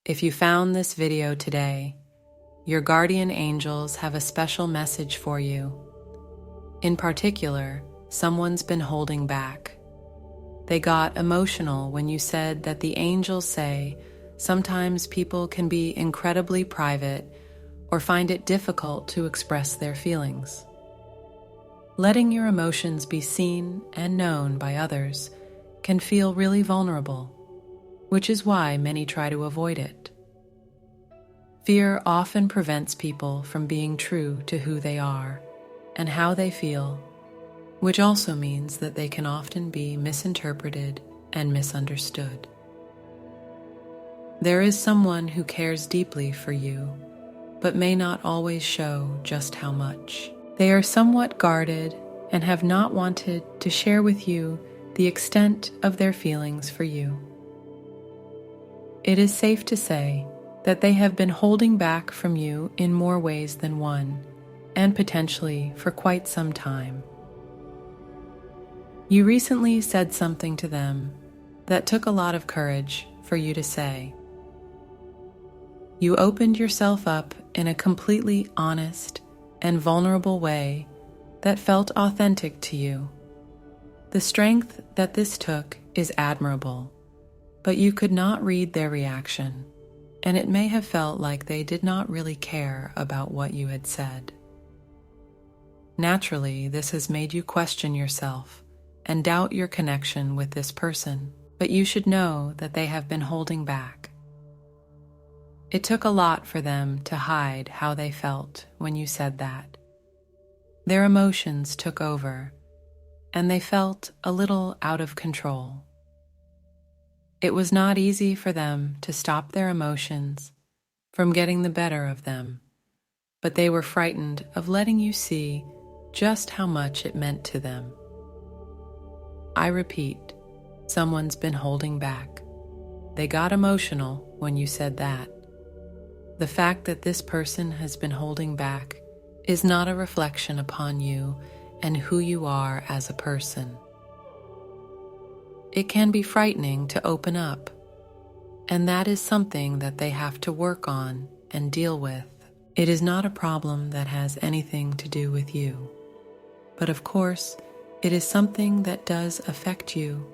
If you found this video today, your guardian angels have a special message for you. In particular, someone's been holding back. They got emotional when you said that the angels say sometimes people can be incredibly private or find it difficult to express their feelings. Letting your emotions be seen and known by others can feel really vulnerable, which is why many try to avoid it. Fear often prevents people from being true to who they are and how they feel, which also means that they can often be misinterpreted and misunderstood. There is someone who cares deeply for you, but may not always show just how much. They are somewhat guarded and have not wanted to share with you the extent of their feelings for you. It is safe to say that they have been holding back from you in more ways than one, and potentially for quite some time. You recently said something to them that took a lot of courage for you to say. You opened yourself up in a completely honest and vulnerable way that felt authentic to you. The strength that this took is admirable, but you could not read their reaction, and it may have felt like they did not really care about what you had said. Naturally, this has made you question yourself and doubt your connection with this person, but you should know that they have been holding back. It took a lot for them to hide how they felt when you said that. Their emotions took over, and they felt a little out of control. It was not easy for them to stop their emotions from getting the better of them, but they were frightened of letting you see just how much it meant to them. I repeat, someone's been holding back. They got emotional when you said that. The fact that this person has been holding back is not a reflection upon you and who you are as a person. It can be frightening to open up, and that is something that they have to work on and deal with. It is not a problem that has anything to do with you, but of course, it is something that does affect you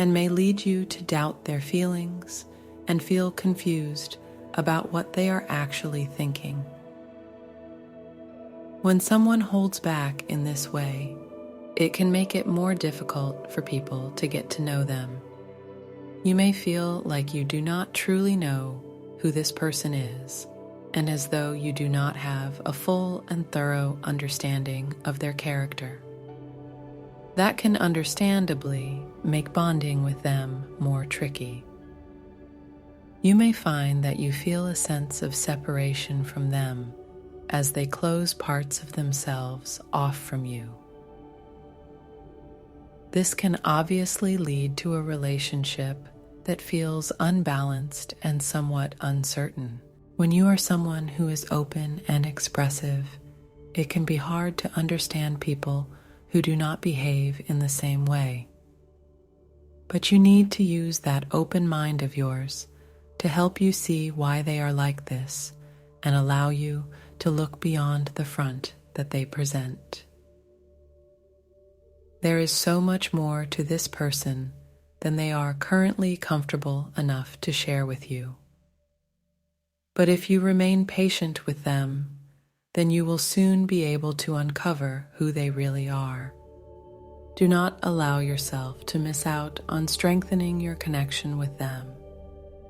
and may lead you to doubt their feelings and feel confused about what they are actually thinking. When someone holds back in this way, it can make it more difficult for people to get to know them. You may feel like you do not truly know who this person is, and as though you do not have a full and thorough understanding of their character. That can understandably make bonding with them more tricky. You may find that you feel a sense of separation from them as they close parts of themselves off from you. This can obviously lead to a relationship that feels unbalanced and somewhat uncertain. When you are someone who is open and expressive, it can be hard to understand people who do not behave in the same way. But you need to use that open mind of yours to help you see why they are like this and allow you to look beyond the front that they present. There is so much more to this person than they are currently comfortable enough to share with you. But if you remain patient with them, then you will soon be able to uncover who they really are. Do not allow yourself to miss out on strengthening your connection with them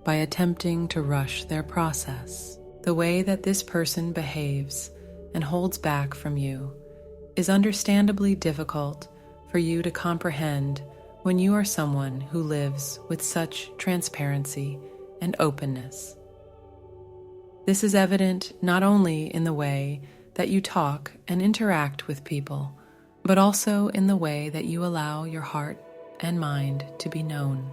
by attempting to rush their process. The way that this person behaves and holds back from you is understandably difficult for you to comprehend when you are someone who lives with such transparency and openness. This is evident not only in the way that you talk and interact with people, but also in the way that you allow your heart and mind to be known.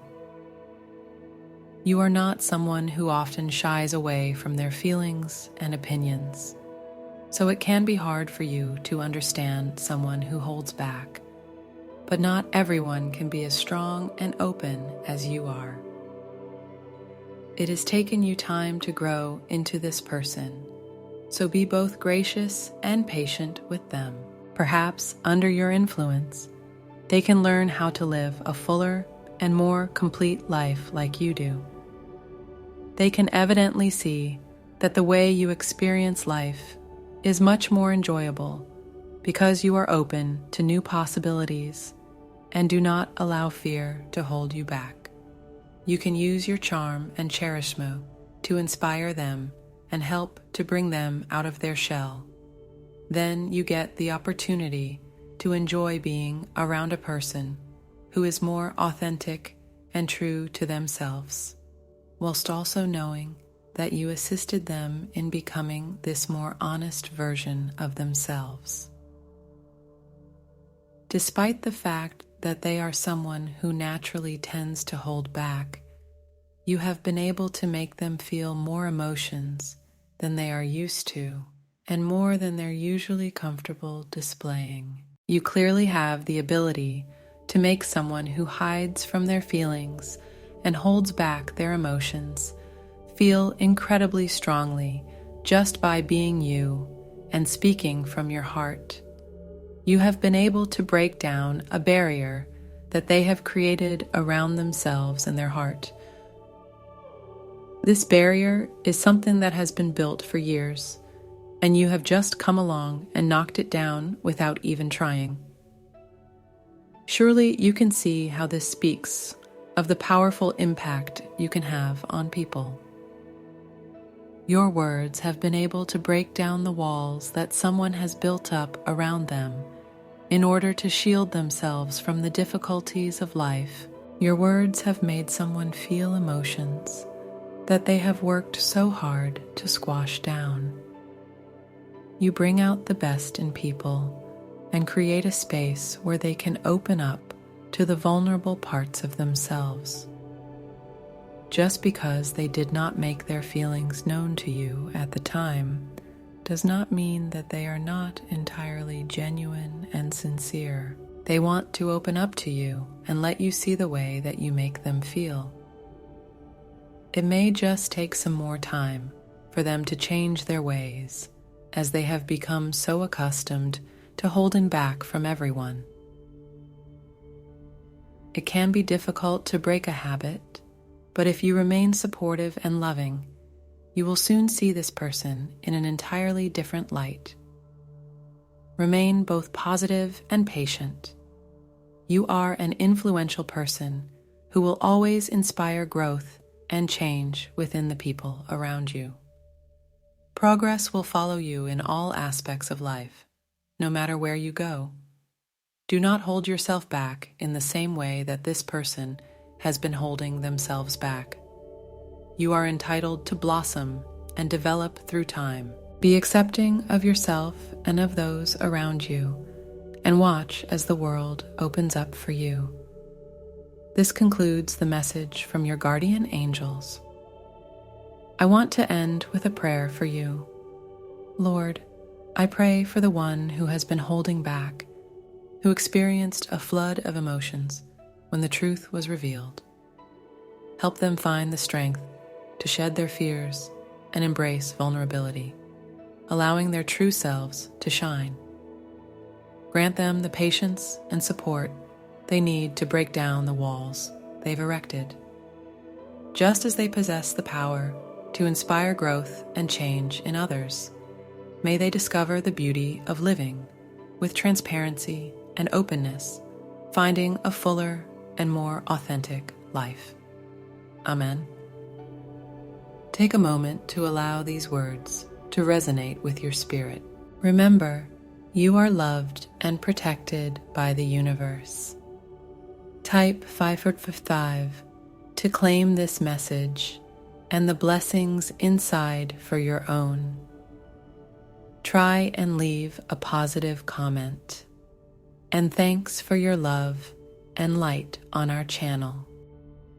You are not someone who often shies away from their feelings and opinions, so it can be hard for you to understand someone who holds back. But not everyone can be as strong and open as you are. It has taken you time to grow into this person, so be both gracious and patient with them. Perhaps under your influence, they can learn how to live a fuller and more complete life like you do. They can evidently see that the way you experience life is much more enjoyable because you are open to new possibilities and do not allow fear to hold you back. You can use your charm and charisma to inspire them and help to bring them out of their shell. Then you get the opportunity to enjoy being around a person who is more authentic and true to themselves, whilst also knowing that you assisted them in becoming this more honest version of themselves. Despite the fact that they are someone who naturally tends to hold back, you have been able to make them feel more emotions than they are used to and more than they're usually comfortable displaying. You clearly have the ability to make someone who hides from their feelings and holds back their emotions feel incredibly strongly just by being you and speaking from your heart. You have been able to break down a barrier that they have created around themselves and their heart. This barrier is something that has been built for years, and you have just come along and knocked it down without even trying. Surely you can see how this speaks of the powerful impact you can have on people. Your words have been able to break down the walls that someone has built up around them in order to shield themselves from the difficulties of life. Your words have made someone feel emotions that they have worked so hard to squash down. You bring out the best in people and create a space where they can open up to the vulnerable parts of themselves. Just because they did not make their feelings known to you at the time does not mean that they are not entirely genuine and sincere. They want to open up to you and let you see the way that you make them feel. It may just take some more time for them to change their ways, as they have become so accustomed to holding back from everyone. It can be difficult to break a habit, but if you remain supportive and loving, you will soon see this person in an entirely different light. Remain both positive and patient. You are an influential person who will always inspire growth and change within the people around you. Progress will follow you in all aspects of life, no matter where you go. Do not hold yourself back in the same way that this person has been holding themselves back. You are entitled to blossom and develop through time. Be accepting of yourself and of those around you, and watch as the world opens up for you. This concludes the message from your guardian angels. I want to end with a prayer for you. Lord, I pray for the one who has been holding back, who experienced a flood of emotions when the truth was revealed. Help them find the strength to shed their fears and embrace vulnerability, allowing their true selves to shine. Grant them the patience and support they need to break down the walls they've erected. Just as they possess the power to inspire growth and change in others, may they discover the beauty of living with transparency and openness, finding a fuller and more authentic life. Amen. Take a moment to allow these words to resonate with your spirit. Remember, you are loved and protected by the universe. Type 555 to claim this message and the blessings inside for your own. Try and leave a positive comment. And thanks for your love and light on our channel.